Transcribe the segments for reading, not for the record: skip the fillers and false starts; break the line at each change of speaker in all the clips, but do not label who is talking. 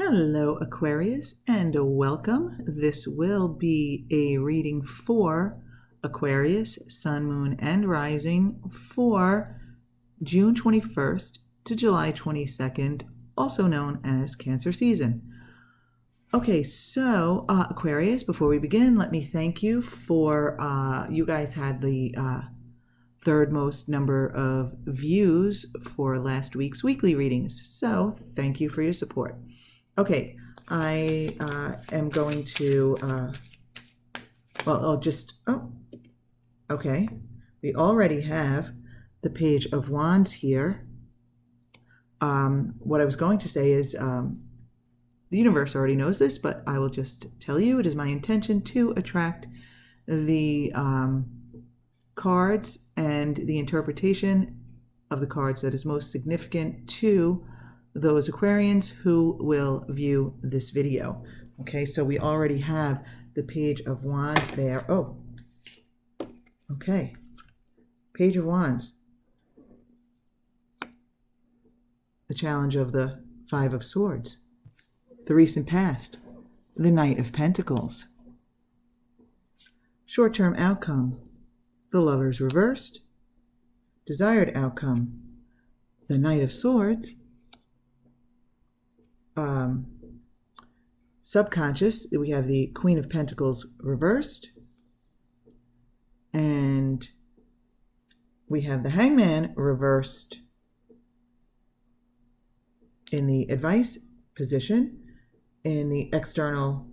Hello, Aquarius, and welcome. This will be a reading for Aquarius, Sun, Moon, and Rising for June 21st to July 22nd, also known as Cancer season. Okay, so Aquarius, before we begin, let me thank you for, you guys had the third most number of views for last week's weekly readings, so thank you for your support. Okay, I am going to, okay. We already have the Page of Wands here. What I was going to say is, the universe already knows this, but I will just tell you, it is my intention to attract the cards and the interpretation of the cards that is most significant to those Aquarians who will view this video. Okay, so we already have the Page of Wands there. Oh, okay. Page of Wands. The challenge of the Five of Swords. The recent past. The Knight of Pentacles. Short-term outcome. The Lovers reversed. Desired outcome. The Knight of Swords. Subconscious, we have the Queen of Pentacles reversed, and we have the Hangman reversed in the advice position. In the external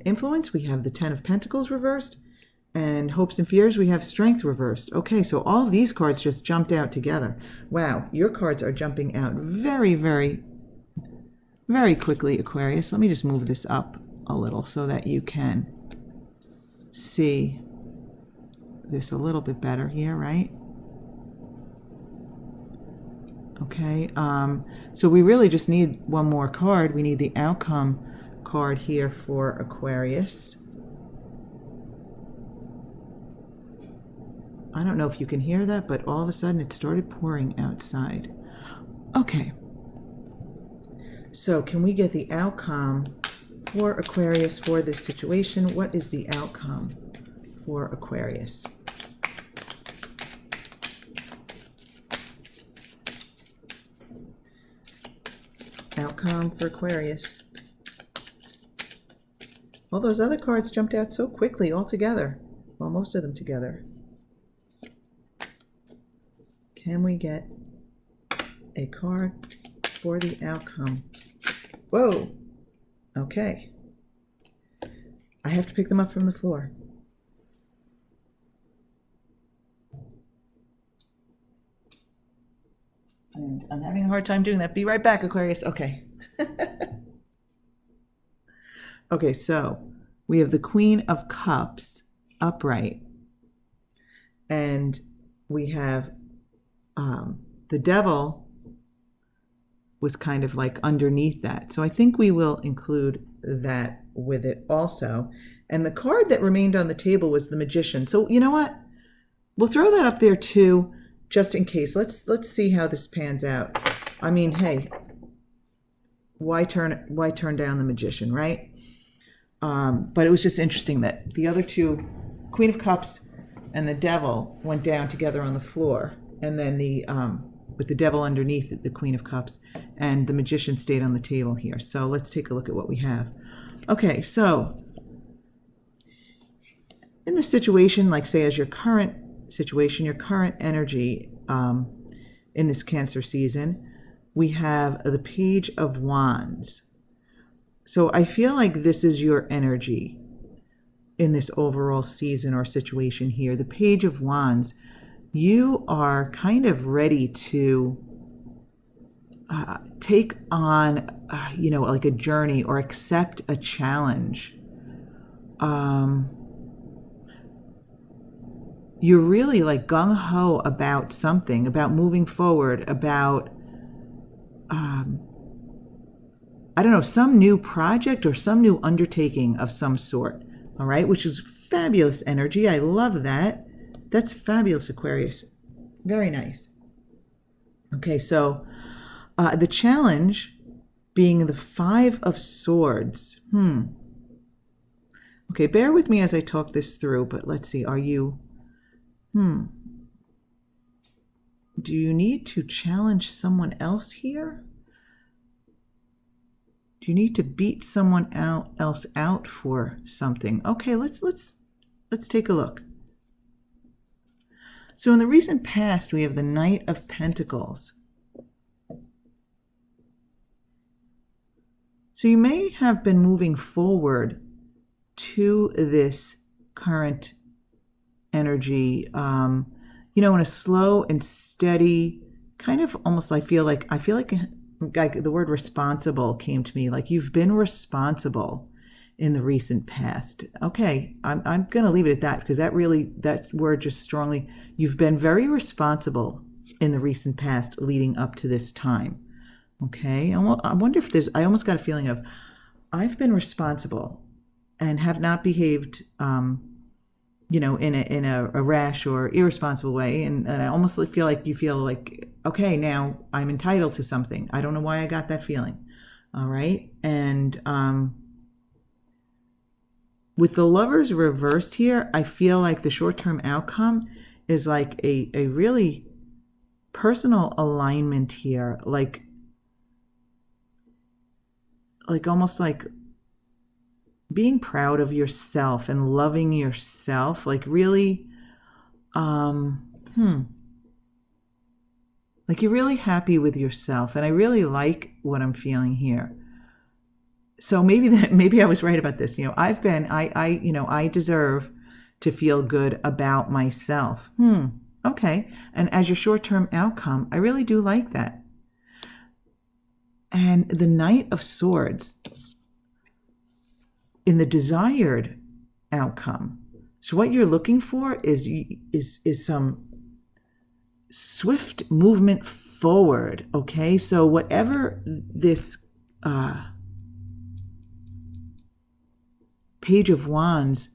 influence, we have the Ten of Pentacles reversed, and hopes and fears, we have Strength reversed. Okay, so all of these cards just jumped out together. Wow, your cards are jumping out very, very, very quickly, Aquarius. Let me just move this up a little so that you can see this a little bit better here, right? Okay, so we really just need one more card. We need the outcome card here for Aquarius. I don't know if you can hear that, but all of a sudden it started pouring outside. Okay. So can we get the outcome for Aquarius for this situation? What is the outcome for Aquarius? Outcome for Aquarius. All those other cards jumped out so quickly all together. Well, most of them together. Can we get a card for the outcome? Whoa. Okay. I have to pick them up from the floor. And I'm having a hard time doing that. Be right back, Aquarius. Okay. Okay, so we have the Queen of Cups upright. And we have the Devil was kind of like underneath that. So I think we will include that with it also. And the card that remained on the table was the Magician. So you know what? We'll throw that up there too, just in case. Let's see how this pans out. I mean, hey, why turn down the Magician, right? But it was just interesting that the other two, Queen of Cups and the Devil, went down together on the floor. And then the with the Devil underneath it, the Queen of Cups, and the Magician stayed on the table here. So let's take a look at what we have. Okay, so in this situation, like say as your current situation, your current energy in this Cancer season, we have the Page of Wands. So I feel like this is your energy in this overall season or situation here. The Page of Wands. You are kind of ready to take on, like a journey or accept a challenge. You're really like gung-ho about something, about moving forward, about, some new project or some new undertaking of some sort, all right, which is fabulous energy. I love that. That's fabulous, Aquarius. Very nice. Okay, so the challenge being the Five of Swords. Okay, bear with me as I talk this through, but let's see. Are you, do you need to challenge someone else here? Do you need to beat someone else out for something? Okay, let's take a look. So in the recent past, we have the Knight of Pentacles. So you may have been moving forward to this current energy, in a slow and steady kind of almost, I feel like the word responsible came to me, like you've been responsible in the recent past. Okay, I'm going to leave it at that, because that word just strongly, you've been very responsible in the recent past leading up to this time. Okay, I wonder if I almost got a feeling of, I've been responsible and have not behaved, in a rash or irresponsible way. And I almost feel like you feel like, okay, now I'm entitled to something. I don't know why I got that feeling. All right. And with the Lovers reversed here, I feel like the short-term outcome is like a really personal alignment here. Like almost like being proud of yourself and loving yourself, like really, like you're really happy with yourself. And I really like what I'm feeling here. So maybe I was right about this. I deserve to feel good about myself. Okay. And as your short-term outcome, I really do like that. And the Knight of Swords in the desired outcome. So what you're looking for is some swift movement forward. Okay. So whatever this, Page of Wands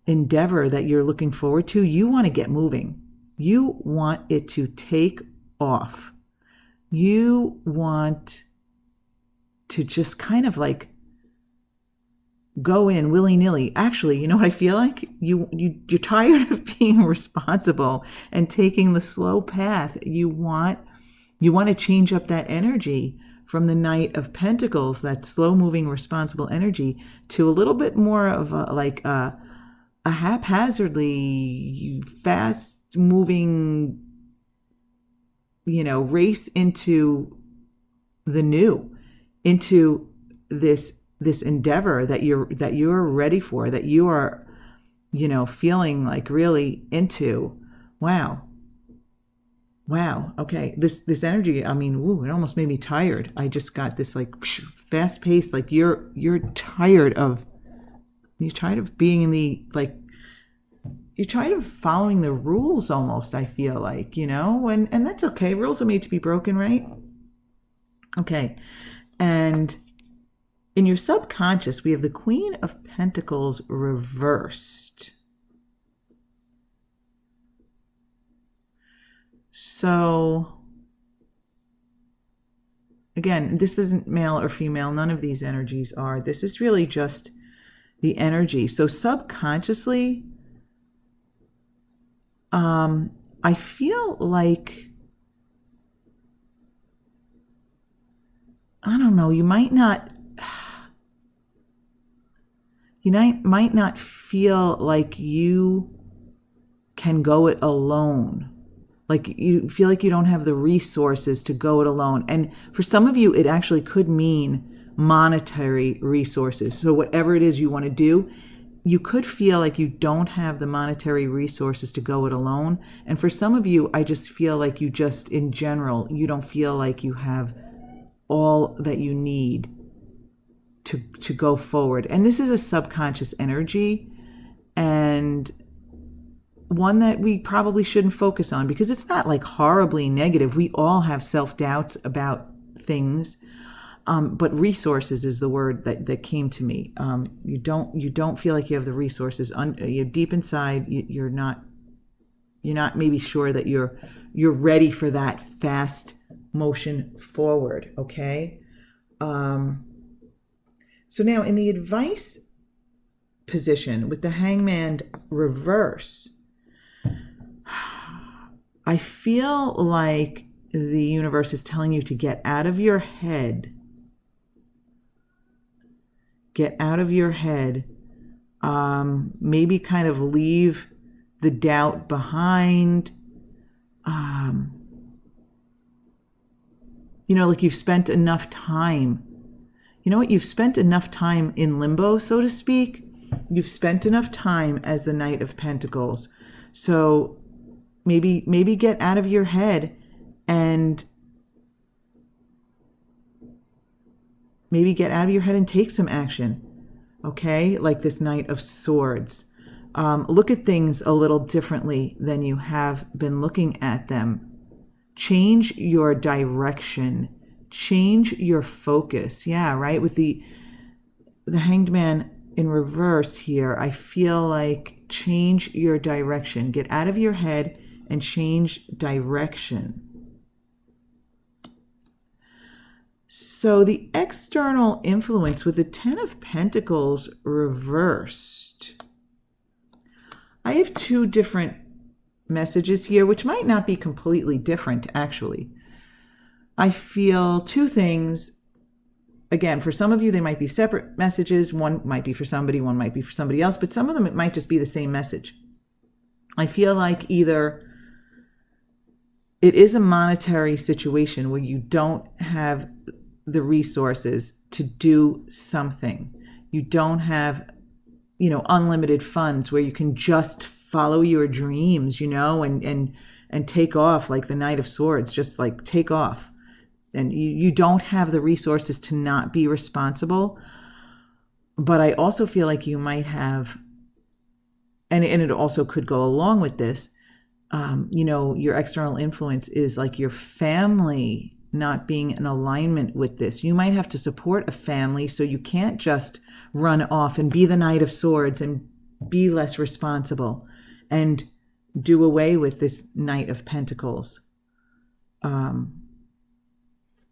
endeavor that you're looking forward to, you want to get moving. You want it to take off. You want to just kind of like go in willy-nilly. Actually, you know what I feel like? You're tired of being responsible and taking the slow path. You want to change up that energy from the Knight of Pentacles, that slow-moving, responsible energy, to a little bit more of a haphazardly, fast-moving, race into the new, into this endeavor that you're ready for, that you are, feeling like really into. Wow. Okay. This energy, I mean, it almost made me tired. I just got this like fast paced, like you're tired of being in the, like, you're tired of following the rules almost, I feel like, and that's okay. Rules are made to be broken, right? Okay. And in your subconscious, we have the Queen of Pentacles reversed. So, again, this isn't male or female. None of these energies are. This is really just the energy. So subconsciously, I feel like, I don't know, you might not feel like you can go it alone. Like you feel like you don't have the resources to go it alone. And for some of you, it actually could mean monetary resources. So whatever it is you want to do, you could feel like you don't have the monetary resources to go it alone. And for some of you, I just feel like you just, in general, you don't feel like you have all that you need to go forward. And this is a subconscious energy, and one that we probably shouldn't focus on, because it's not like horribly negative. We all have self-doubts about things, but resources is the word that came to me. You don't feel like you have the resources. You're deep inside. You're not maybe sure that you're ready for that fast motion forward. Okay. So now in the advice position with the Hangman reverse, I feel like the universe is telling you to get out of your head. Get out of your head. Maybe kind of leave the doubt behind. Like you've spent enough time. You know what? You've spent enough time in limbo, so to speak. You've spent enough time as the Knight of Pentacles. So maybe get out of your head and take some action. Okay? Like this Knight of Swords. Look at things a little differently than you have been looking at them. Change your direction. Change your focus. Yeah, right? With the Hanged Man in reverse here, I feel like change your direction. Get out of your head and change direction. So the external influence with the Ten of Pentacles reversed. I have two different messages here, which might not be completely different, actually. I feel two things. Again, for some of you, they might be separate messages. One might be for somebody, one might be for somebody else, but some of them, it might just be the same message. I feel like either it is a monetary situation where you don't have the resources to do something. You don't have, unlimited funds where you can just follow your dreams, and take off like the Knight of Swords, just like take off. And you don't have the resources to not be responsible. But I also feel like you might have, and it also could go along with this, your external influence is like your family not being in alignment with this. You might have to support a family, so you can't just run off and be the Knight of Swords and be less responsible and do away with this Knight of Pentacles.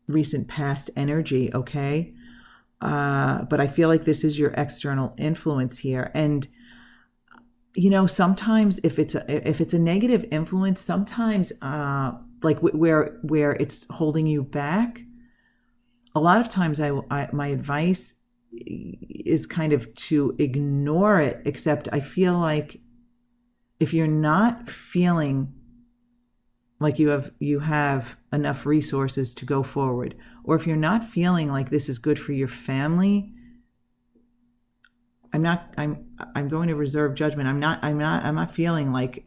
Recent past energy, okay? But I feel like this is your external influence here. And, sometimes if it's a negative influence, sometimes like where it's holding you back, a lot of times my advice is kind of to ignore it, except I feel like if you're not feeling like you have enough resources to go forward, or if you're not feeling like this is good for your family, I'm going to reserve judgment. I'm not feeling like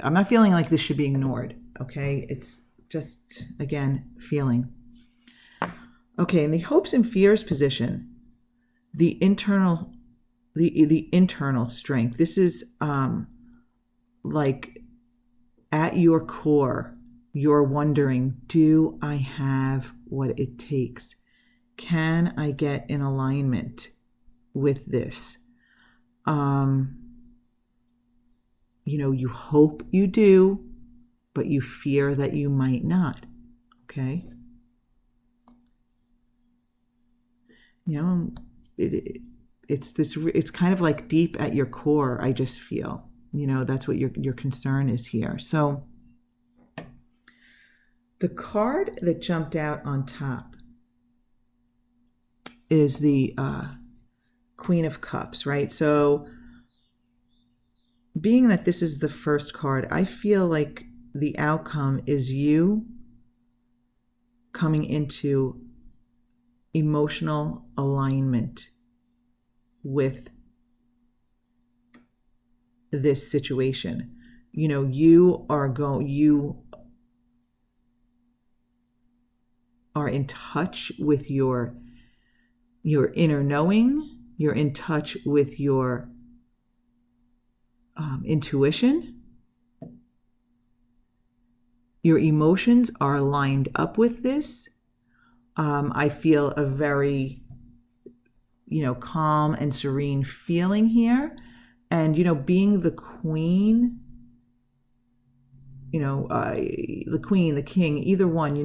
this should be ignored. Okay? It's just, again, feeling. Okay, in the hopes and fears position, the internal strength. This is like at your core, you're wondering, do I have what it takes? Can I get in alignment with this? You hope you do, but you fear that you might not. Okay? It's kind of like deep at your core, I just feel. That's what your concern is here. So the card that jumped out on top is the Queen of Cups, right? So being that this is the first card, I feel like the outcome is you coming into emotional alignment with this situation. You are in touch with your inner knowing. You're in touch with your intuition. Your emotions are lined up with this. I feel a very, calm and serene feeling here. And, being the queen, the queen, the king, either one,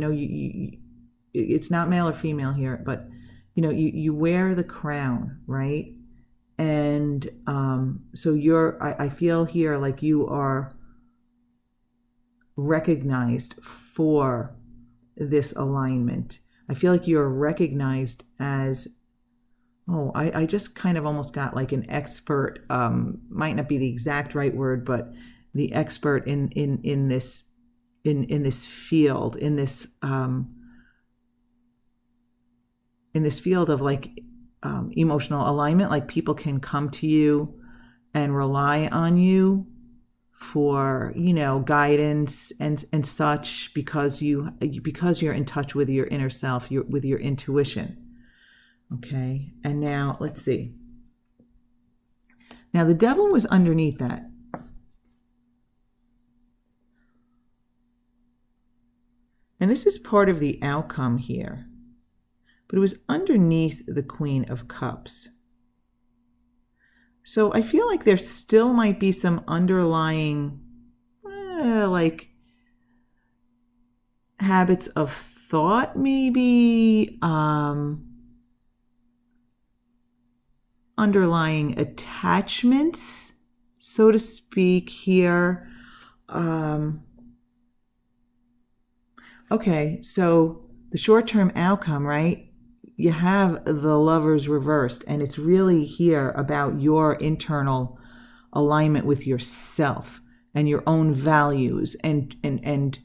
it's not male or female here, but, you wear the crown, right? And so I feel here like you are recognized for this alignment. I feel like you're recognized as, I just kind of almost got like an expert, might not be the exact right word, but the expert in this field, in this field of like emotional alignment. Like people can come to you and rely on you for guidance and such, because you're in touch with your inner self, with your intuition. Okay, and now let's see. Now the devil was underneath that. And this is part of the outcome here. But it was underneath the Queen of Cups. So I feel like there still might be some underlying, like, habits of thought, maybe, underlying attachments, so to speak, here. Okay, so the short-term outcome, right? You have the Lovers reversed, and it's really here about your internal alignment with yourself and your own values, and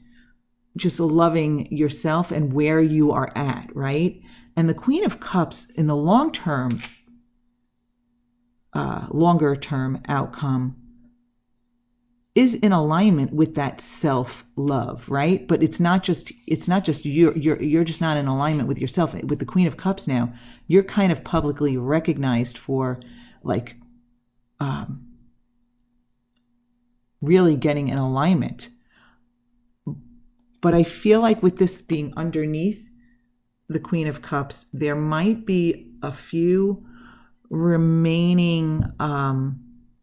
just loving yourself and where you are at, right? And the Queen of Cups in the longer term outcome is in alignment with that self-love, right? But it's not just you're just not in alignment with yourself. With the Queen of Cups now, you're kind of publicly recognized for like really getting in alignment. But I feel like with this being underneath the Queen of Cups, there might be a few remaining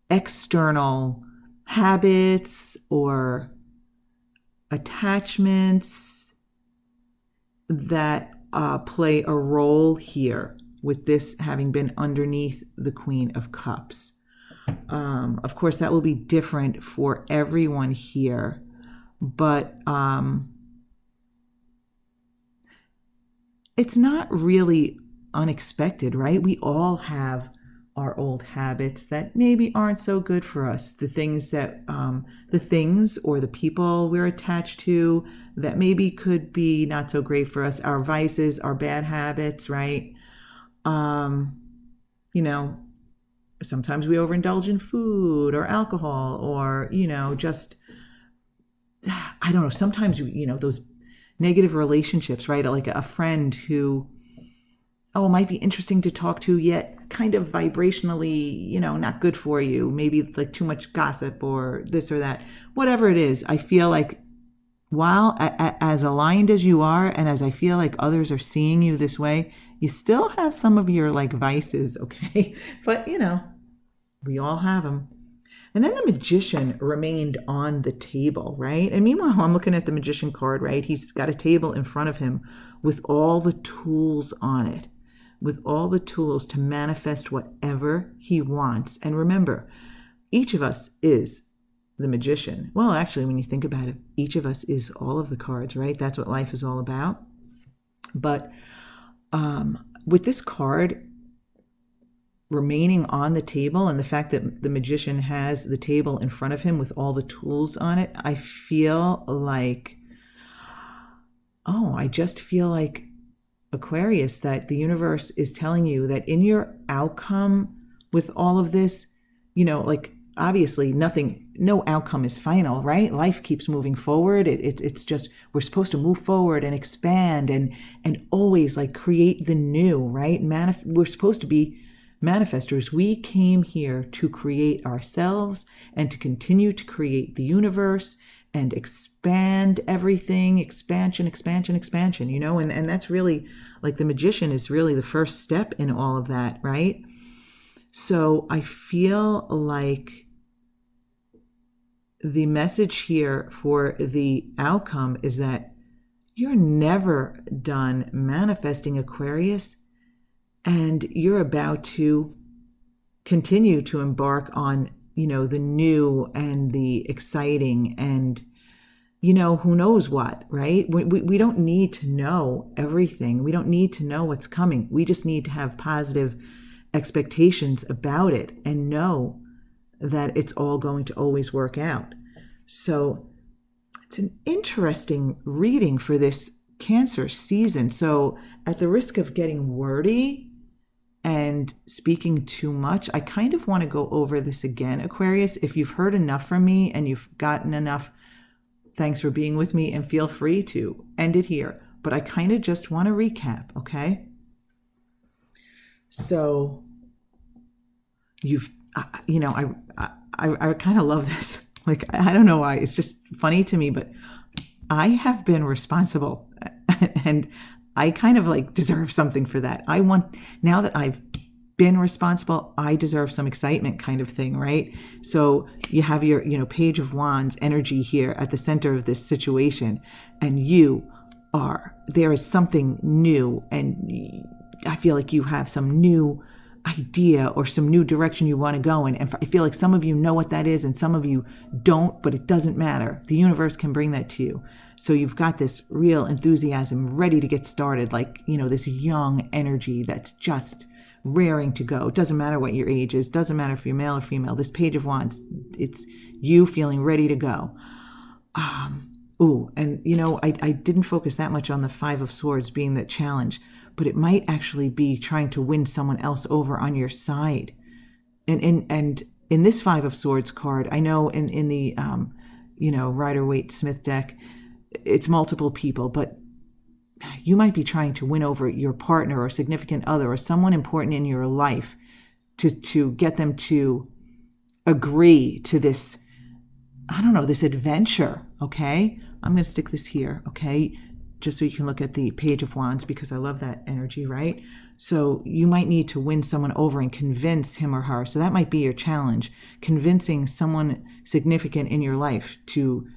external habits or attachments that play a role here with this having been underneath the Queen of Cups. Of course, that will be different for everyone here, but it's not really unexpected, right? We all have our old habits that maybe aren't so good for us. The things or the people we're attached to that maybe could be not so great for us. Our vices, our bad habits, right? Sometimes we overindulge in food or alcohol, or, just, I don't know, sometimes, those negative relationships, right? Like a friend who, it might be interesting to talk to, yet kind of vibrationally, not good for you. Maybe like too much gossip or this or that. Whatever it is, I feel like while as aligned as you are, and as I feel like others are seeing you this way, you still have some of your like vices, okay? But, we all have them. And then the Magician remained on the table, right? And meanwhile, I'm looking at the Magician card, right? He's got a table in front of him with all the tools on it, with all the tools to manifest whatever he wants. And remember, each of us is the Magician. Well, actually, when you think about it, each of us is all of the cards, right? That's what life is all about. But with this card remaining on the table, and the fact that the Magician has the table in front of him with all the tools on it, I feel like, I just feel like, Aquarius, that the universe is telling you that in your outcome with all of this, like obviously no outcome is final, right? Life keeps moving forward. It's just, we're supposed to move forward and expand and always like create the new, right? We're supposed to be manifestors. We came here to create ourselves and to continue to create the universe and expand everything, expansion, and that's really, like, the Magician is really the first step in all of that, right? So I feel like the message here for the outcome is that you're never done manifesting, Aquarius. And you're about to continue to embark on, the new and the exciting and, who knows what, right? We don't need to know everything. We don't need to know what's coming. We just need to have positive expectations about it and know that it's all going to always work out. So it's an interesting reading for this Cancer season. So at the risk of getting wordy and speaking too much, I kind of want to go over this again, Aquarius. If you've heard enough from me and you've gotten enough, thanks for being with me, and feel free to end it here. But I kind of just want to recap, okay? So I kind of love this. Like, I don't know why. It's just funny to me, but I have been responsible and I kind of like deserve something for that. Now that I've been responsible, I deserve some excitement kind of thing, right? So you have your, Page of Wands energy here at the center of this situation, and there is something new, and I feel like you have some new idea or some new direction you want to go in. And I feel like some of you know what that is and some of you don't, but it doesn't matter. The universe can bring that to you. So you've got this real enthusiasm ready to get started, like, this young energy that's just raring to go. It doesn't matter what your age is, doesn't matter if you're male or female. This Page of Wands, it's you feeling ready to go. I didn't focus that much on the Five of Swords being the challenge, but it might actually be trying to win someone else over on your side. And in this Five of Swords card, I know in the Rider-Waite-Smith deck, it's multiple people, but you might be trying to win over your partner or significant other or someone important in your life to get them to agree to this, this adventure, okay? I'm going to stick this here, okay? Just so you can look at the Page of Wands, because I love that energy, right? So you might need to win someone over and convince him or her. So that might be your challenge, convincing someone significant in your life to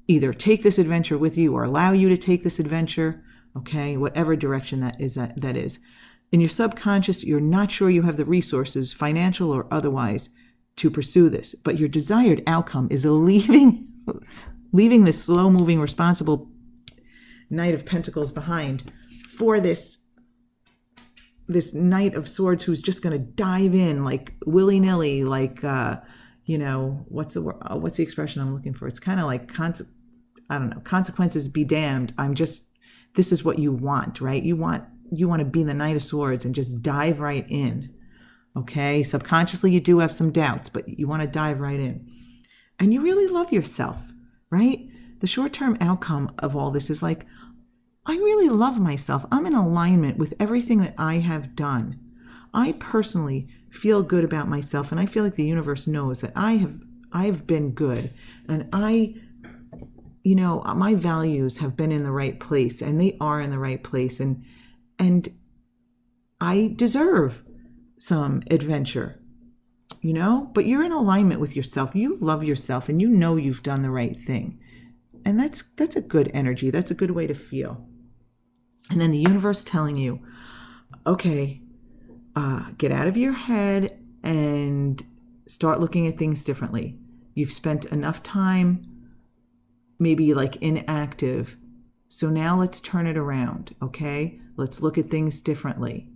either take this adventure with you or allow you to take this adventure, okay? Whatever direction that is. In your subconscious, you're not sure you have the resources, financial or otherwise, to pursue this, but your desired outcome is leaving this slow-moving, responsible Knight of Pentacles behind for this Knight of Swords who's just going to dive in like willy-nilly, like what's the expression I'm looking for? It's kind of like consequences be damned. This is what you want, right? You want to be the Knight of Swords and just dive right in. Okay, subconsciously you do have some doubts, but you want to dive right in. And you really love yourself, right? The short-term outcome of all this is like, I really love myself. I'm in alignment with everything that I have done. I personally feel good about myself, and I feel like the universe knows that I have been good, and my values have been in the right place, and they are in the right place, and I deserve some adventure, but you're in alignment with yourself. You love yourself and you've done the right thing. And that's a good energy. That's a good way to feel. And then the universe telling you, okay, get out of your head and start looking at things differently. You've spent enough time maybe like inactive. So now let's turn it around, okay? Let's look at things differently.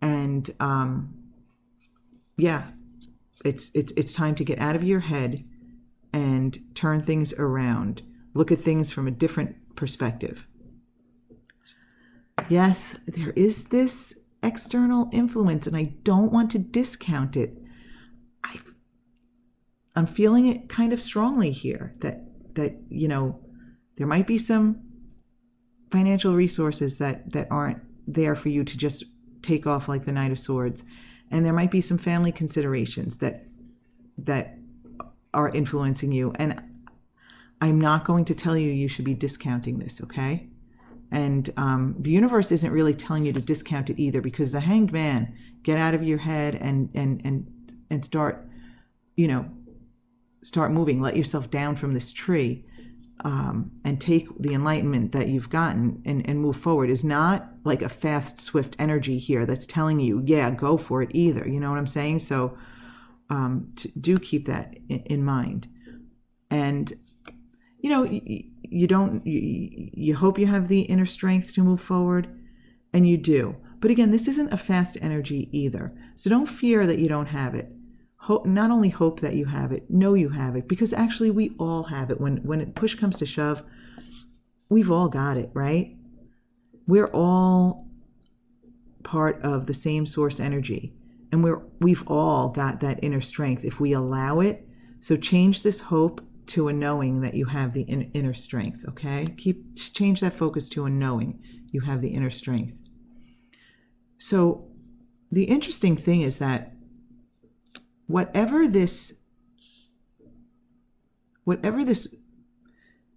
And it's time to get out of your head and turn things around. Look at things from a different perspective. Yes, there is this external influence, and I don't want to discount it. I'm feeling it kind of strongly here that there might be some financial resources that aren't there for you to just take off like the Knight of Swords. And there might be some family considerations that are influencing you. And I'm not going to tell you should be discounting this, okay? And the universe isn't really telling you to discount it either, because the Hanged Man, get out of your head and start moving. Let yourself down from this tree. and take the enlightenment that you've gotten and move forward is not like a fast, swift energy here that's telling you, yeah, go for it either. You know what I'm saying? So do keep that in mind. And, you know, you hope you have the inner strength to move forward, and you do. But again, this isn't a fast energy either. So don't fear that you don't have it. Not only hope that you have it, know you have it, because actually we all have it. When push comes to shove, we've all got it, right? We're all part of the same source energy, and we've all got that inner strength if we allow it. So change this hope to a knowing that you have the inner strength, okay? Change that focus to a knowing you have the inner strength. So the interesting thing is that whatever this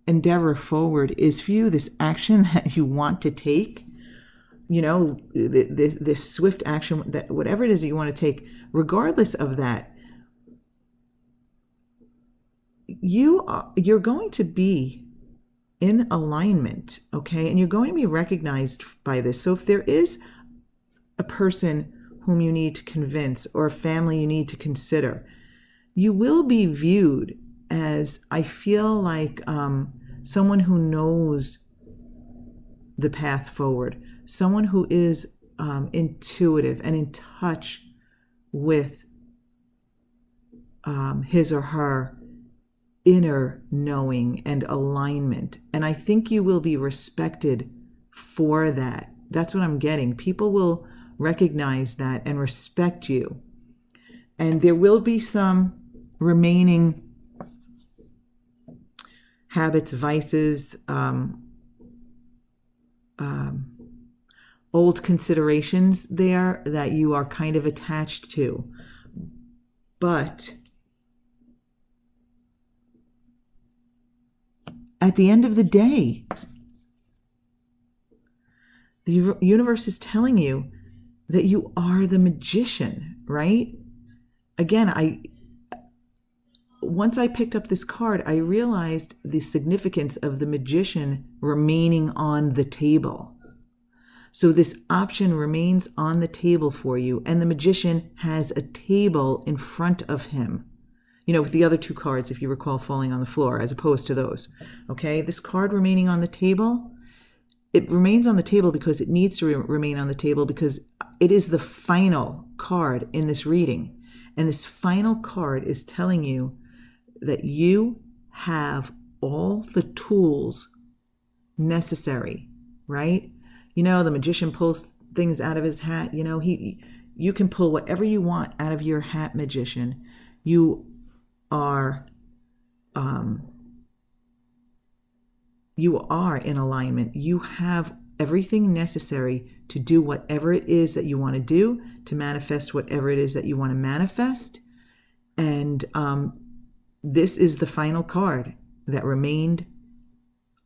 endeavor forward is for you, this action that you want to take, you know, this swift action, that whatever it is that you want to take, regardless of that, you're going to be in alignment, okay? And you're going to be recognized by this. So if there is a person whom you need to convince or a family you need to consider, you will be viewed as, I feel like, someone who knows the path forward, someone who is intuitive and in touch with his or her inner knowing and alignment. And I think you will be respected for that. That's what I'm getting. People will recognize that and respect you. And there will be some remaining habits, vices, old considerations there that you are kind of attached to. But at the end of the day, the universe is telling you that you are the magician, right? Again, once I picked up this card, I realized the significance of the magician remaining on the table. So this option remains on the table for you, and the magician has a table in front of him. You know, with the other two cards, if you recall, falling on the floor, as opposed to those. Okay, this card remaining on the table, it remains on the table because it needs to remain on the table, because it is the final card in this reading. And this final card is telling you that you have all the tools necessary, right? You know, the magician pulls things out of his hat. You know, you can pull whatever you want out of your hat, magician. You are in alignment. You have everything necessary to do whatever it is that you want to do, to manifest whatever it is that you want to manifest. And this is the final card that remained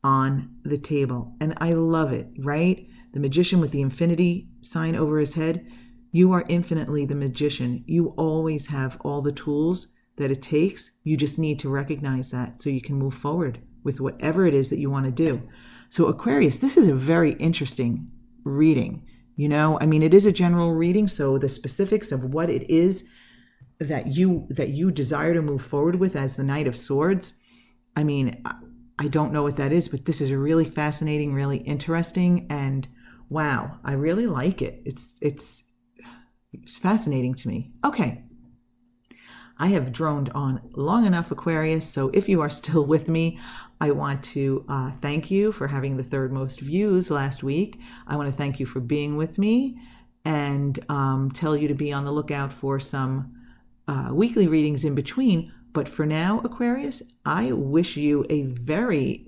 on the table. And I love it, right? The magician with the infinity sign over his head. You are infinitely the magician. You always have all the tools that it takes. You just need to recognize that so you can move forward with whatever it is that you want to do. So Aquarius, this is a very interesting reading. You know, I mean, it is a general reading, so the specifics of what it is that you desire to move forward with as the Knight of Swords, I mean, I don't know what that is, but this is really fascinating, really interesting, and wow, I really like it. It's fascinating to me. Okay. I have droned on long enough, Aquarius, so if you are still with me, I want to thank you for having the third most views last week. I want to thank you for being with me, and tell you to be on the lookout for some weekly readings in between. But for now, Aquarius, I wish you a very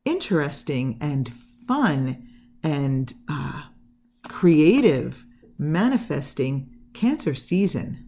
interesting and fun and creative manifesting Cancer season.